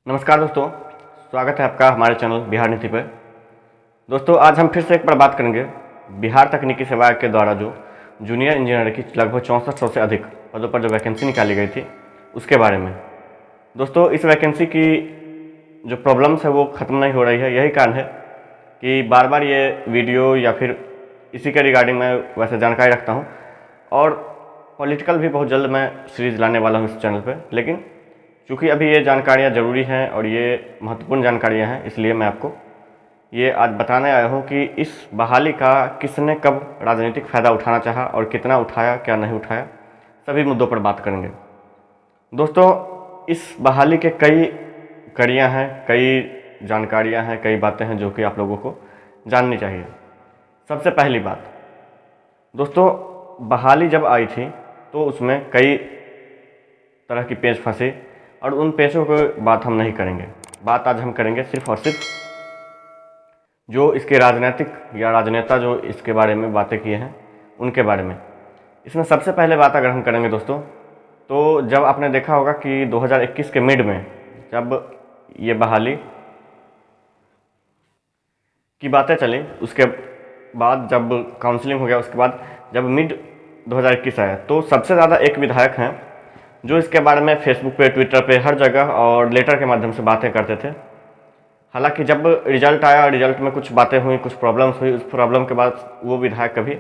नमस्कार दोस्तों, स्वागत है आपका हमारे चैनल बिहार नीति पर। दोस्तों, आज हम फिर से एक बार बात करेंगे बिहार तकनीकी सेवा के द्वारा जो जूनियर इंजीनियर की लगभग 6400 से अधिक पदों पर जो वैकेंसी निकाली गई थी उसके बारे में। दोस्तों, इस वैकेंसी की जो प्रॉब्लम्स है वो ख़त्म नहीं हो रही है। यही कारण है कि बार बार ये वीडियो या फिर इसी के रिगार्डिंग मैं वैसे जानकारी रखता हूँ, और पॉलिटिकल भी बहुत जल्द मैं सीरीज़ लाने वाला हूँ इस चैनल पर। लेकिन चूँकि अभी ये जानकारियाँ ज़रूरी हैं और ये महत्वपूर्ण जानकारियाँ हैं, इसलिए मैं आपको ये आज बताने आया हूँ कि इस बहाली का किसने कब राजनीतिक फ़ायदा उठाना चाहा और कितना उठाया, क्या नहीं उठाया, सभी मुद्दों पर बात करेंगे। दोस्तों, इस बहाली के कई कड़ियाँ हैं, कई जानकारियाँ हैं, कई बातें हैं जो कि आप लोगों को जाननी चाहिए। सबसे पहली बात दोस्तों, बहाली जब आई थी तो उसमें कई तरह की पेच फंसी, और उन पेचों की बात हम नहीं करेंगे। बात आज हम करेंगे सिर्फ और सिर्फ जो इसके राजनीतिक या राजनेता जो इसके बारे में बातें किए हैं उनके बारे में। इसमें सबसे पहले बात अगर हम करेंगे दोस्तों, तो जब आपने देखा होगा कि 2021 के मिड में जब ये बहाली की बातें चली, उसके बाद जब काउंसलिंग हो गया, उसके बाद जब मिड 2021 आया, तो सबसे ज़्यादा एक विधायक हैं जो इसके बारे में फेसबुक पे, ट्विटर पे, हर जगह और लेटर के माध्यम से बातें करते थे। हालांकि जब रिजल्ट आया, रिजल्ट में कुछ बातें हुई, कुछ प्रॉब्लम्स हुई, उस प्रॉब्लम के बाद वो विधायक कभी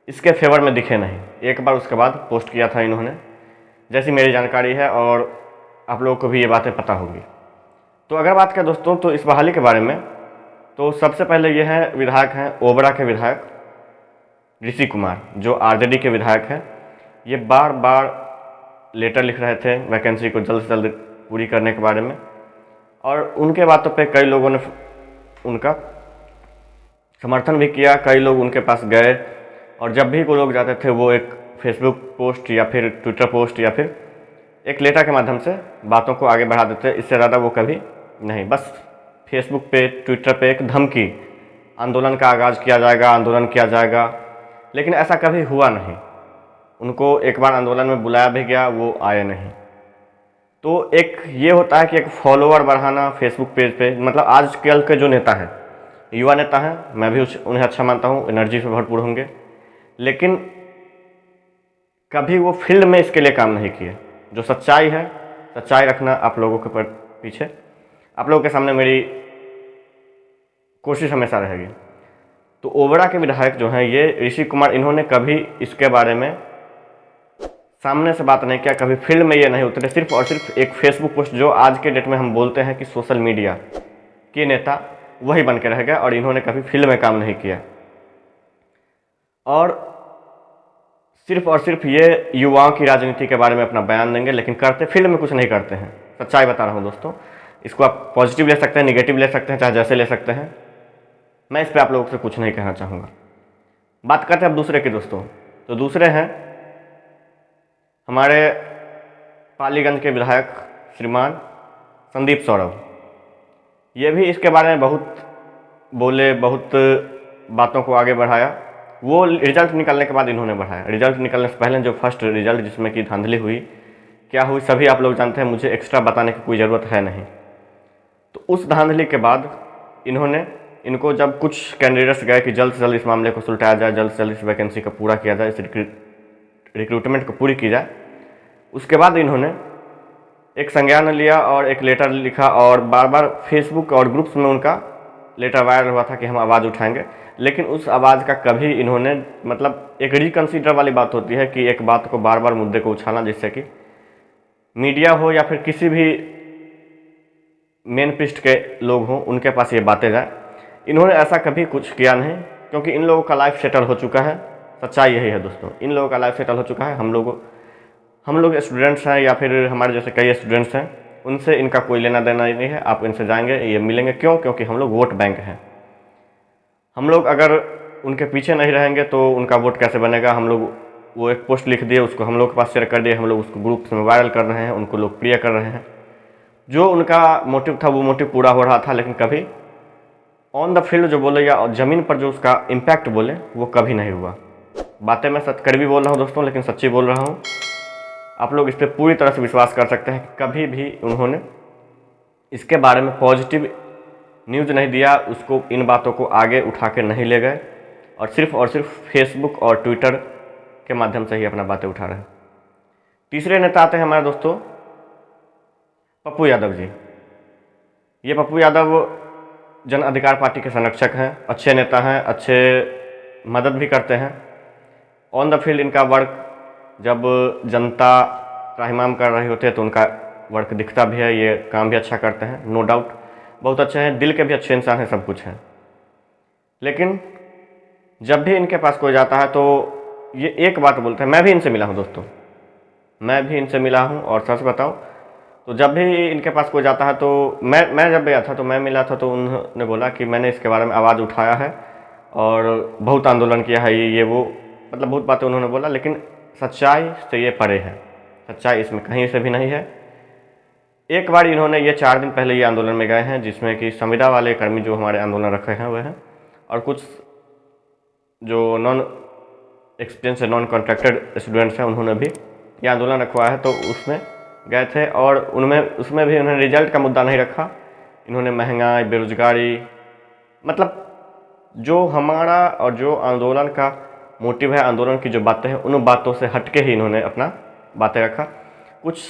इसके फेवर में दिखे नहीं। एक बार उसके बाद पोस्ट किया था इन्होंने, जैसी मेरी जानकारी है, और आप लोगों को भी ये बातें पता होगी। तो अगर बात करें दोस्तों तो इस बहाली के बारे में, तो सबसे पहले ये हैं विधायक हैं ओबरा के विधायक ऋषि कुमार, जो आरजेडी के विधायक हैं। ये बार बार लेटर लिख रहे थे वैकेंसी को जल्द से जल्द पूरी करने के बारे में, और उनके बातों पे कई लोगों ने उनका समर्थन भी किया। कई लोग उनके पास गए, और जब भी कोई लोग जाते थे वो एक फेसबुक पोस्ट या फिर ट्विटर पोस्ट या फिर एक लेटर के माध्यम से बातों को आगे बढ़ा देते। इससे ज़्यादा वो कभी नहीं, बस फेसबुक पे, ट्विटर पे एक धमकी, आंदोलन का आगाज़ किया जाएगा, आंदोलन किया जाएगा, लेकिन ऐसा कभी हुआ नहीं। उनको एक बार आंदोलन में बुलाया भी गया, वो आए नहीं। तो एक ये होता है कि एक फॉलोअर बढ़ाना फेसबुक पेज पे, मतलब आजकल के जो नेता हैं, युवा नेता हैं, मैं भी उन्हें अच्छा मानता हूँ, एनर्जी से भरपूर होंगे, लेकिन कभी वो फील्ड में इसके लिए काम नहीं किए। जो सच्चाई है, सच्चाई रखना आप लोगों के पीछे, आप लोगों के सामने मेरी कोशिश हमेशा रहेगी। तो ओबरा के विधायक जो हैं ये ऋषि कुमार, इन्होंने कभी इसके बारे में सामने से बात नहीं किया, कभी फील्ड में ये नहीं उतरे। सिर्फ और सिर्फ एक फेसबुक पोस्ट, जो आज के डेट में हम बोलते हैं कि सोशल मीडिया के नेता, वही बन के रह गया, और इन्होंने कभी फील्ड में काम नहीं किया। और सिर्फ ये युवाओं की राजनीति के बारे में अपना बयान देंगे, लेकिन करते फील्ड में कुछ नहीं करते हैं। सच्चाई बता रहा हूँ दोस्तों, इसको आप पॉजिटिव ले सकते हैं, निगेटिव ले सकते हैं, चाहे जैसे ले सकते हैं। मैं इस पर आप लोगों से कुछ नहीं कहना चाहूँगा। बात करते हैं अब दूसरे की दोस्तों, तो दूसरे हैं हमारे पालीगंज के विधायक श्रीमान संदीप सौरभ। ये भी इसके बारे में बहुत बोले, बहुत बातों को आगे बढ़ाया। वो रिजल्ट निकलने के बाद इन्होंने बढ़ाया। रिजल्ट निकलने से पहले जो फर्स्ट रिजल्ट जिसमें कि धांधली हुई, क्या हुई, सभी आप लोग जानते हैं, मुझे एक्स्ट्रा बताने की कोई ज़रूरत है नहीं। तो उस धांधली के बाद इनको जब कुछ कैंडिडेट्स गए कि जल्द से जल्द इस मामले को सुलटाया जाए, जल्द से जल्द इस वैकेंसी को पूरा किया जाए, इस रिक्रूटमेंट को पूरी की जाए, उसके बाद इन्होंने एक संज्ञान लिया और एक लेटर लिखा, और बार बार फेसबुक और ग्रुप्स में उनका लेटर वायरल हुआ था कि हम आवाज़ उठाएंगे। लेकिन उस आवाज़ का कभी इन्होंने, मतलब एक रिकन्सिडर वाली बात होती है कि एक बात को बार बार मुद्दे को उछालना, जिससे कि मीडिया हो या फिर किसी भी मेन पृष्ठ के लोग हों उनके पास ये बातें जाए। इन्होंने ऐसा कभी कुछ किया नहीं, क्योंकि इन लोगों का लाइफ सेटल हो चुका है। सच्चाई यही है दोस्तों, इन लोगों का लाइफ सेटल हो चुका है। हम लोग स्टूडेंट्स हैं या फिर हमारे जैसे कई स्टूडेंट्स हैं, उनसे इनका कोई लेना देना ही नहीं है। आप इनसे जाएंगे, ये मिलेंगे, क्यों? क्योंकि हम लोग वोट बैंक हैं। हम लोग अगर उनके पीछे नहीं रहेंगे तो उनका वोट कैसे बनेगा? हम लोग वो एक पोस्ट लिख दिए, उसको हम लोग के पास शेयर कर दिए, हम लोग उसको ग्रुप्स में वायरल कर रहे हैं, उनको लोकप्रिय कर रहे हैं। जो उनका मोटिव था वो मोटिव पूरा हो रहा था, लेकिन कभी ऑन द फील्ड जो बोले या ज़मीन पर जो उसका इम्पैक्ट बोले, वो कभी नहीं हुआ। बातें मैं कड़वी बोल रहा हूँ दोस्तों, लेकिन सच्ची बोल रहा हूँ। आप लोग इस पर पूरी तरह से विश्वास कर सकते हैं कि कभी भी उन्होंने इसके बारे में पॉजिटिव न्यूज़ नहीं दिया, उसको इन बातों को आगे उठा के नहीं ले गए और सिर्फ फेसबुक और ट्विटर के माध्यम से ही अपना बातें उठा रहे हैं। तीसरे नेता आते हैं हमारे दोस्तों पप्पू यादव जी। ये पप्पू यादव जन अधिकार पार्टी के संरक्षक हैं, अच्छे नेता हैं, अच्छे मदद भी करते हैं। ऑन द फील्ड इनका वर्क, जब जनता त्राहिमाम कर रही होती है तो उनका वर्क दिखता भी है, ये काम भी अच्छा करते हैं, नो डाउट बहुत अच्छे हैं, दिल के भी अच्छे इंसान हैं, सब कुछ हैं। लेकिन जब भी इनके पास कोई जाता है तो ये एक बात बोलते हैं। मैं भी इनसे मिला हूँ दोस्तों, मैं भी इनसे मिला हूँ और सच बताऊँ तो जब भी इनके पास कोई जाता है तो मैं जब गया था तो मैं मिला था तो उन्होंने बोला कि मैंने इसके बारे में आवाज़ उठाया है और बहुत आंदोलन किया है, ये वो मतलब बहुत बातें उन्होंने बोला, लेकिन सच्चाई से ये परे है, सच्चाई इसमें कहीं से भी नहीं है। एक बार इन्होंने ये 4 दिन पहले ये आंदोलन में गए हैं जिसमें कि संविदा वाले कर्मी जो हमारे आंदोलन रखे हैं वह हैं और कुछ जो non experience non contracted students हैं उन्होंने भी ये आंदोलन रखवाया है, तो उसमें गए थे और उसमें भी उन्होंने रिजल्ट का मुद्दा नहीं रखा। इन्होंने महंगाई, बेरोजगारी, मतलब जो हमारा और जो आंदोलन का मोटिव है, आंदोलन की जो बातें हैं, उन बातों से हटके ही इन्होंने अपना बातें रखा, कुछ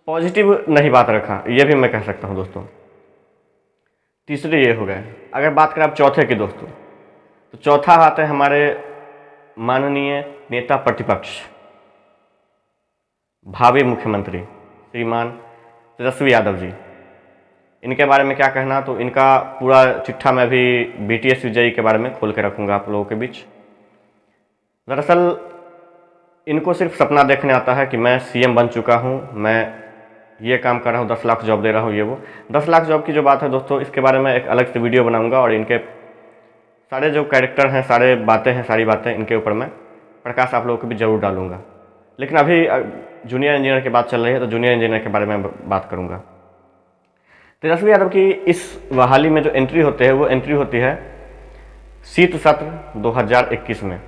पॉजिटिव नहीं बात रखा, ये भी मैं कह सकता हूँ दोस्तों। तीसरे ये हो गए। अगर बात करें अब चौथे की दोस्तों, तो चौथा आते हैं हमारे माननीय नेता प्रतिपक्ष, भावी मुख्यमंत्री श्रीमान तेजस्वी यादव जी। इनके बारे में क्या कहना, तो इनका पूरा चिट्ठा मैं भी BTS विजयी के बारे में खोल के रखूँगा आप लोगों के बीच। दरअसल इनको सिर्फ सपना देखने आता है कि मैं CM बन चुका हूँ, मैं ये काम कर रहा हूँ, 10 लाख जॉब दे रहा हूँ, ये वो 10 लाख जॉब की जो बात है दोस्तों, इसके बारे में एक अलग से वीडियो बनाऊँगा और इनके सारे जो कैरेक्टर हैं, सारे बातें हैं, सारी बातें इनके ऊपर मैं प्रकाश आप लोगों को भी जरूर डालूँगा। लेकिन अभी जूनियर इंजीनियर की बात चल रही है तो जूनियर इंजीनियर के बारे में बात करूँगा। तेजस्वी यादव की इस बहाली में जो एंट्री होते हैं वो एंट्री होती है शीत सत्र 2021 में।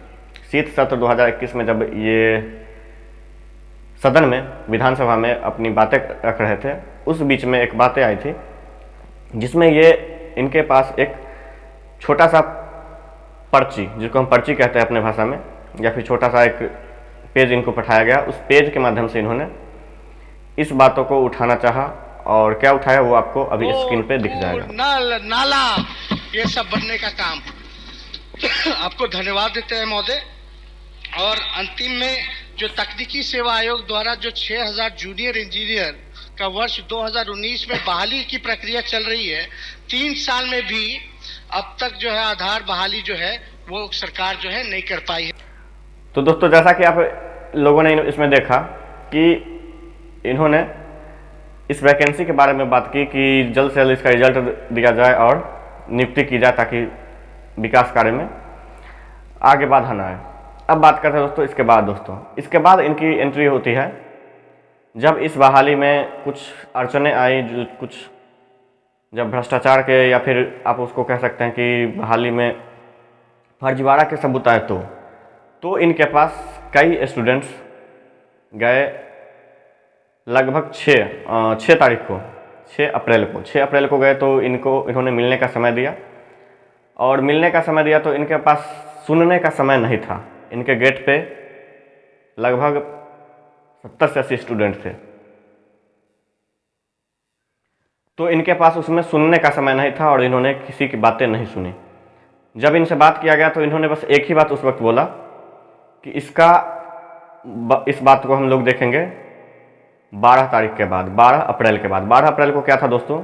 शीत सत्र 2021 में जब ये सदन में, विधानसभा में अपनी बातें रख रहे थे, उस बीच में एक बातें आई थी जिसमें ये इनके पास एक छोटा सा पर्ची, जिसको हम पर्ची कहते हैं अपने भाषा में, या फिर छोटा सा एक पेज इनको पठाया गया। उस पेज के माध्यम से इन्होंने इस बातों को उठाना चाहा और क्या उठाया वो आपको अभी स्क्रीन पे दिख जाएगा। नाला ये सब बनने का काम आपको धन्यवाद देते हैं महोदय। और अंतिम में जो तकनीकी सेवा आयोग द्वारा जो 6000 जूनियर इंजीनियर का वर्ष 2019 में बहाली की प्रक्रिया चल रही है, 3 साल में भी अब तक जो है आधार बहाली जो है वो सरकार जो है नहीं कर पाई है। तो दोस्तों जैसा कि आप लोगों ने इसमें देखा कि इन्होंने इस वैकेंसी के बारे में बात की कि जल्द से जल्द इसका रिजल्ट दिया जाए और नियुक्ति की जाए ताकि विकास कार्य में आगे बाधा न आए। अब बात करते हैं दोस्तों इसके बाद। इसके बाद इनकी एंट्री होती है जब इस बहाली में कुछ अड़चने आई, जो कुछ जब भ्रष्टाचार के या फिर आप उसको कह सकते हैं कि बहाली में फर्जीवाड़ा के सबूत आए, तो इनके पास कई स्टूडेंट्स गए लगभग 6 तारीख को, 6 अप्रैल को गए। तो इन्होंने मिलने का समय दिया और मिलने का समय दिया तो इनके पास सुनने का समय नहीं था। इनके गेट पे लगभग 70 से 80 स्टूडेंट थे, तो इनके पास उसमें सुनने का समय नहीं था और इन्होंने किसी की बातें नहीं सुनी। जब इनसे बात किया गया तो इन्होंने बस एक ही बात उस वक्त बोला कि इस बात को हम लोग देखेंगे 12 तारीख के बाद, 12 अप्रैल के बाद। 12 अप्रैल को क्या था दोस्तों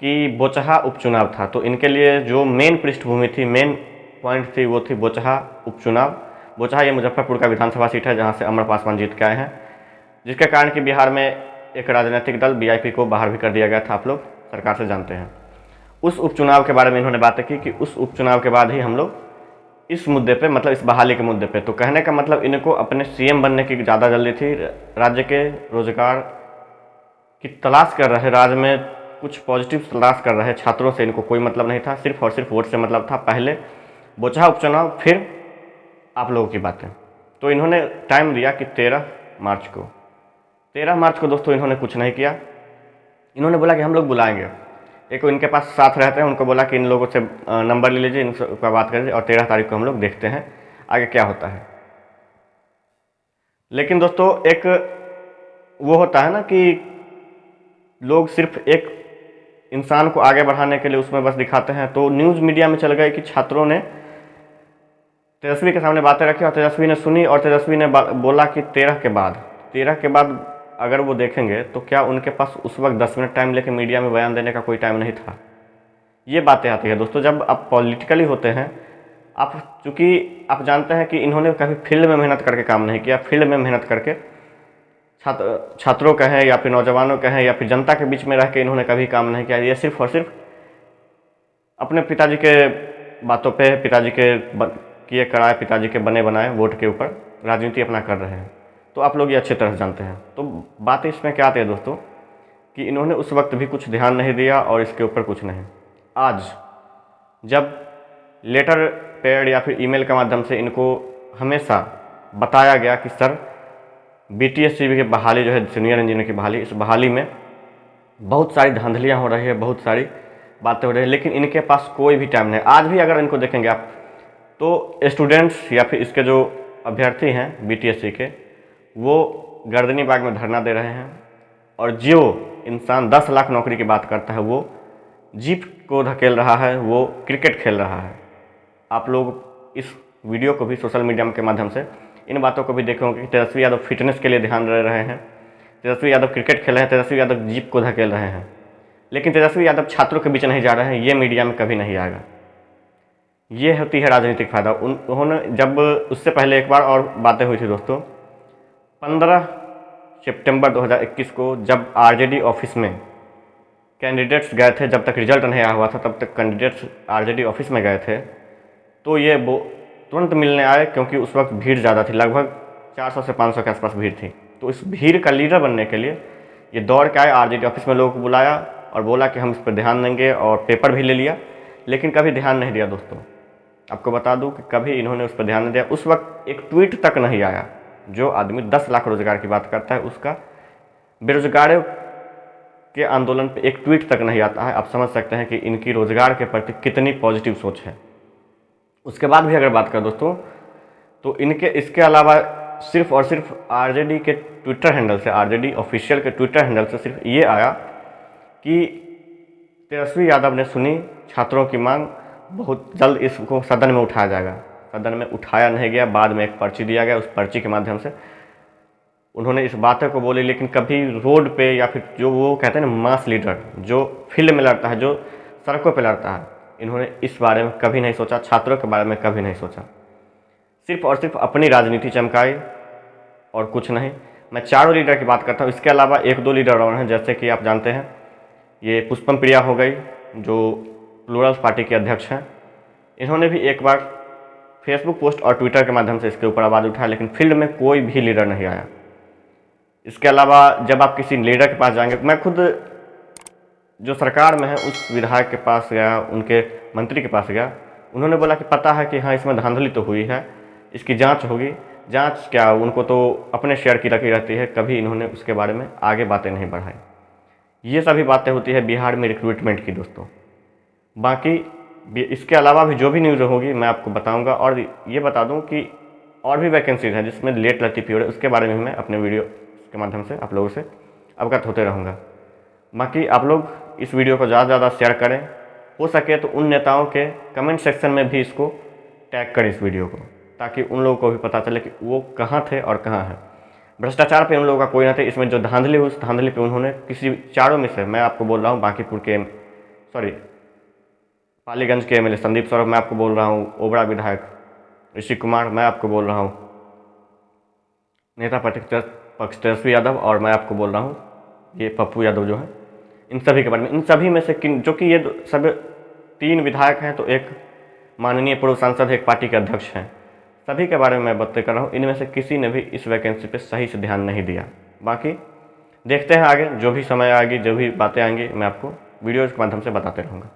कि बोचहा उपचुनाव था। तो इनके लिए जो मेन पृष्ठभूमि थी, मेन पॉइंट थी, वो थी बोचहा उपचुनाव। बोचहा ये मुजफ्फरपुर का विधानसभा सीट है जहाँ से अमर पासवान जीत के आए हैं, जिसके कारण कि बिहार में एक राजनीतिक दल VIP को बाहर भी कर दिया गया था, आप लोग सरकार से जानते हैं। उस उपचुनाव के बारे में इन्होंने बातें की कि उस उपचुनाव के बाद ही हम लोग इस मुद्दे पे, मतलब इस बहाली के मुद्दे पे, तो कहने का मतलब इनको अपने CM बनने की ज़्यादा जल्दी थी। राज्य के रोजगार की तलाश कर रहे, राज्य में कुछ पॉजिटिव तलाश कर रहे छात्रों से इनको कोई मतलब नहीं था, सिर्फ और सिर्फ वोट से मतलब था। पहले बोचहा उपचुनाव, फिर आप लोगों की बातें। तो इन्होंने टाइम दिया कि 13 मार्च को दोस्तों इन्होंने कुछ नहीं किया। इन्होंने बोला कि हम लोग बुलाएंगे। एक इनके पास साथ रहते हैं, उनको बोला कि इन लोगों से नंबर ले लीजिए, इनसे बात कर लीजिए और 13 तारीख को हम लोग देखते हैं आगे क्या होता है। लेकिन दोस्तों एक वो होता है ना कि लोग सिर्फ एक इंसान को आगे बढ़ाने के लिए उसमें बस दिखाते हैं। तो न्यूज़ मीडिया में चल गए कि छात्रों ने तेजस्वी के सामने बातें रखी और तेजस्वी ने सुनी और तेजस्वी ने बोला कि 13 के बाद अगर वो देखेंगे तो क्या उनके पास उस वक्त 10 मिनट टाइम लेके मीडिया में बयान देने का कोई टाइम नहीं था। ये बातें आती है दोस्तों जब आप पॉलिटिकली होते हैं। आप चूँकि आप जानते हैं कि इन्होंने कभी फील्ड में मेहनत करके काम नहीं किया, फील्ड में मेहनत करके छात्रों कहें या फिर नौजवानों कहें या फिर जनता के बीच में रह के इन्होंने कभी काम नहीं किया। ये सिर्फ और सिर्फ अपने पिताजी के बातों पे, पिताजी के किए कराए, पिताजी के बने बनाए वोट के ऊपर राजनीति अपना कर रहे हैं। तो आप लोग ये अच्छी तरह जानते हैं। तो बात इसमें क्या आती है दोस्तों कि इन्होंने उस वक्त भी कुछ ध्यान नहीं दिया और इसके ऊपर कुछ नहीं। आज जब लेटर पैड या फिर ईमेल के माध्यम से इनको हमेशा बताया गया कि सर बीटीएससी की बहाली जो है, जूनियर इंजीनियर की बहाली, इस बहाली में बहुत सारी धांधलियाँ हो रही है, बहुत सारी बातें हो रही है, लेकिन इनके पास कोई भी टाइम नहीं। आज भी अगर इनको देखेंगे आप तो स्टूडेंट्स या फिर इसके जो अभ्यर्थी हैं बीटीएससी के, वो गर्दनी बाग में धरना दे रहे हैं। और जो इंसान 10 लाख नौकरी की बात करता है वो जीप को धकेल रहा है, वो क्रिकेट खेल रहा है। आप लोग इस वीडियो को भी सोशल मीडिया के माध्यम से इन बातों को भी देखे होंगे कि तेजस्वी यादव फिटनेस के लिए ध्यान दे रहे हैं, तेजस्वी यादव क्रिकेट खेल रहे हैं, तेजस्वी यादव जीप को धकेल रहे हैं। लेकिन तेजस्वी यादव छात्रों के बीच नहीं जा रहे हैं, ये मीडिया में कभी नहीं आएगा। ये होती है राजनीतिक फायदा। उन्होंने जब उससे पहले एक बार और बातें हुई थी दोस्तों, 15 सितंबर 2021 को जब आरजेडी ऑफिस में कैंडिडेट्स गए थे, जब तक रिजल्ट नहीं आया हुआ था तब तक कैंडिडेट्स आरजेडी ऑफिस में गए थे, तो ये वो तुरंत मिलने आए क्योंकि उस वक्त भीड़ ज़्यादा थी, लगभग 400 से 500 के आसपास भीड़ थी। तो इस भीड़ का लीडर बनने के लिए ये दौड़ के आए, आरजेडी ऑफिस में लोगों को बुलाया और बोला कि हम इस पर ध्यान देंगे और पेपर भी ले लिया, लेकिन कभी ध्यान नहीं दिया दोस्तों। आपको बता दूं कि कभी इन्होंने उस पर ध्यान नहीं दिया। उस वक्त एक ट्वीट तक नहीं आया। जो आदमी 10 लाख रोजगार की बात करता है उसका बेरोजगारों के आंदोलन पे एक ट्वीट तक नहीं आता है। आप समझ सकते हैं कि इनकी रोजगार के प्रति कितनी पॉजिटिव सोच है। उसके बाद भी अगर बात करें दोस्तों तो इनके इसके अलावा सिर्फ और सिर्फ आरजेडी के ट्विटर हैंडल से, आरजेडी ऑफिशियल के ट्विटर हैंडल से सिर्फ ये आया कि तेजस्वी यादव ने सुनी छात्रों की मांग, बहुत जल्द इसको सदन में उठाया जाएगा। सदन में उठाया नहीं गया, बाद में एक पर्ची दिया गया, उस पर्ची के माध्यम से उन्होंने इस बातों को बोली। लेकिन कभी रोड पे या फिर जो वो कहते हैं ना मास लीडर, जो फील्ड में लड़ता है, जो सड़कों पे लड़ता है, इन्होंने इस बारे में कभी नहीं सोचा, छात्रों के बारे में कभी नहीं सोचा। सिर्फ और सिर्फ अपनी राजनीति चमकाई और कुछ नहीं। मैं चारों लीडर की बात करता हूँ, इसके अलावा 1-2 लीडर और हैं, जैसे कि आप जानते हैं ये पुष्पम प्रिया हो गई जो प्लूरल्स पार्टी के अध्यक्ष हैं। इन्होंने भी एक बार फेसबुक पोस्ट और ट्विटर के माध्यम से इसके ऊपर आवाज़ उठाया, लेकिन फील्ड में कोई भी लीडर नहीं आया। इसके अलावा जब आप किसी लीडर के पास जाएंगे, मैं खुद जो सरकार में है उस विधायक के पास गया, उनके मंत्री के पास गया, उन्होंने बोला कि पता है कि हाँ इसमें धांधली तो हुई है, इसकी जांच होगी। जांच क्या, उनको तो अपने शेयर की लगी रहती है, कभी इन्होंने उसके बारे में आगे बातें नहीं बढ़ाई। ये सभी बातें होती है बिहार में रिक्रूटमेंट की दोस्तों। बाकी इसके अलावा भी जो भी न्यूज़ होगी मैं आपको बताऊंगा। और ये बता दूं कि और भी वैकेंसीज हैं जिसमें लेट लतीफ़ी हो रही है, उसके बारे में भी मैं अपने वीडियो के माध्यम से आप लोगों से अवगत होते रहूँगा। बाकी आप लोग इस वीडियो को ज़्यादा से ज़्यादा शेयर करें, हो सके तो उन नेताओं के कमेंट सेक्शन में भी इसको टैग करें इस वीडियो को, ताकि उन लोगों को भी पता चले कि वो कहाँ थे और कहाँ हैं। भ्रष्टाचार पे उन लोगों का कोई ना थे, इसमें जो धांधली हुई उस धांधली पे उन्होंने किसी चारों में से, मैं आपको बोल रहा हूँ बांकीपुर के पालीगंज के एमएलए संदीप सौरभ, मैं आपको बोल रहा हूँ ओबरा विधायक ऋषि कुमार, मैं आपको बोल रहा हूँ नेता प्रतिपक्ष तेजस्वी यादव, और मैं आपको बोल रहा हूँ ये पप्पू यादव जो है, इन सभी के बारे में। इन सभी में से जो कि ये सब 3 विधायक हैं, तो एक माननीय पूर्व सांसद, एक पार्टी के अध्यक्ष हैं, सभी के बारे में मैं बातें कर रहा हूँ। इनमें से किसी ने भी इस वैकेंसी पे सही से ध्यान नहीं दिया। बाकी देखते हैं आगे, जो भी समय आएगी, जो भी बातें आएंगी, मैं आपको वीडियोज़ के माध्यम से बताते रहूँगा।